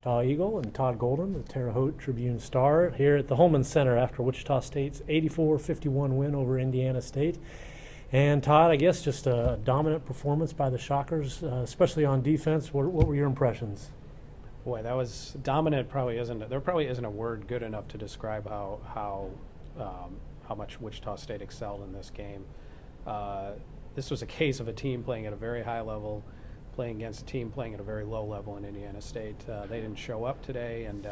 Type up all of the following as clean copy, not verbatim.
Wichita Eagle and Todd Golden, the Terre Haute Tribune Star, here at the Holman Center after Wichita State's 84-51 win over Indiana State. And Todd, I guess just a dominant performance by the Shockers, especially on defense. What were your impressions? Boy, that was dominant. There probably isn't a word good enough to describe how much Wichita State excelled in this game. This was a case of a team playing at a very high level, playing against a team playing at a very low level in Indiana State. They didn't show up today, and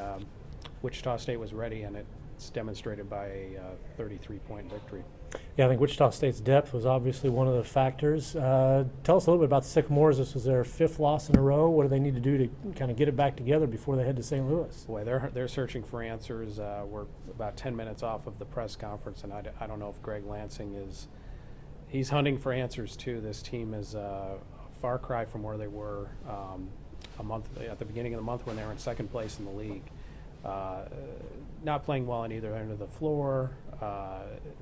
Wichita State was ready, and it's demonstrated by a 33-point victory. Yeah, I think Wichita State's depth was obviously one of the factors. Tell us a little bit about the Sycamores. This was their 5th loss in a row. What do they need to do to kind of get it back together before they head to St. Louis? Boy, they're searching for answers. We're about 10 minutes off of the press conference, and I don't know if Greg Lansing he's hunting for answers too. This team is a far cry from where they were at the beginning of the month when they were in 2nd place in the league. Not playing well on either end of the floor,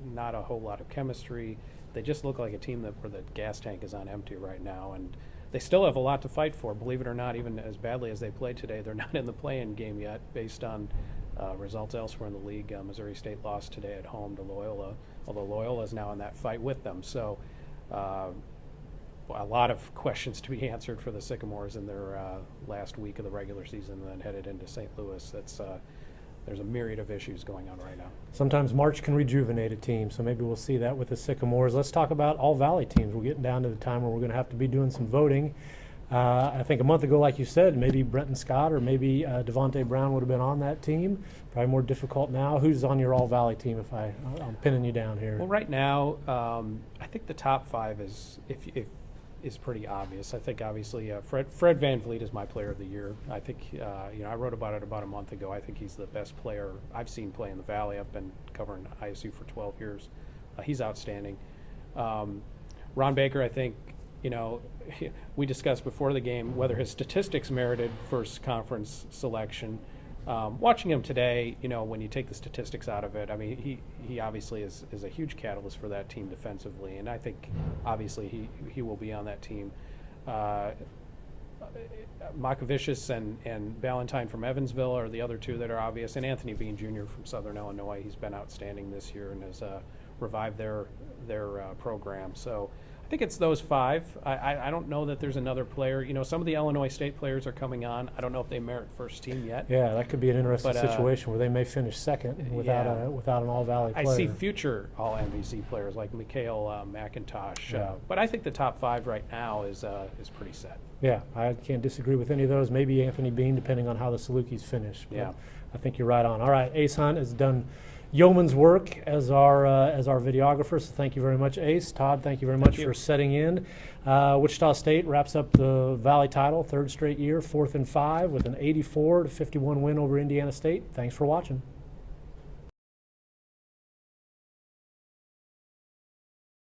not a whole lot of chemistry. They just look like a team where the gas tank is on empty right now, and they still have a lot to fight for. Believe it or not, even as badly as they played today, they're not in the play-in game yet based on results elsewhere in the league. Missouri State lost today at home to Loyola, although Loyola is now in that fight with them. So a lot of questions to be answered for the Sycamores in their last week of the regular season and then headed into St. Louis. There's a myriad of issues going on right now. Sometimes March can rejuvenate a team, so maybe we'll see that with the Sycamores. Let's talk about all Valley teams. We're getting down to the time where we're going to have to be doing some voting. I think a month ago, like you said, maybe Brenton Scott or maybe Devontae Brown would have been on that team. Probably more difficult now. Who's on your all Valley team if I'm pinning you down here? Well, right now, I think the top 5 is pretty obvious. I think obviously Fred Van Vliet is my player of the year. I think I wrote about it about a month ago. I think he's the best player I've seen play in the Valley. I've been covering ISU for 12 years. He's outstanding. Ron Baker, I think, we discussed before the game whether his statistics merited first conference selection. Watching him today, when you take the statistics out of it, I mean, he obviously is a huge catalyst for that team defensively, and I think obviously he will be on that team. Makovicius and Ballantyne from Evansville are the other two that are obvious, and Anthony Bean Jr. from Southern Illinois. He's been outstanding this year and has revived their program. So I think it's those 5. I don't know that there's another player. Some of the Illinois State players are coming on. I don't know if they merit first team yet. Yeah, that could be an interesting situation where they may finish 2nd without an All-Valley player. I see future All-MVC players like Mikhail McIntosh. But I think the top 5 right now is pretty set. Yeah, I can't disagree with any of those. Maybe Anthony Bean, depending on how the Salukis finish. But yeah, I think you're right on. All right, Ace Hunt has done yeoman's work as our videographer, so thank you very much, Ace. Todd, thank you very much for setting in. Wichita State wraps up the Valley title, 3rd straight year, 4th and 5, with an 84-51 win over Indiana State. Thanks for watching.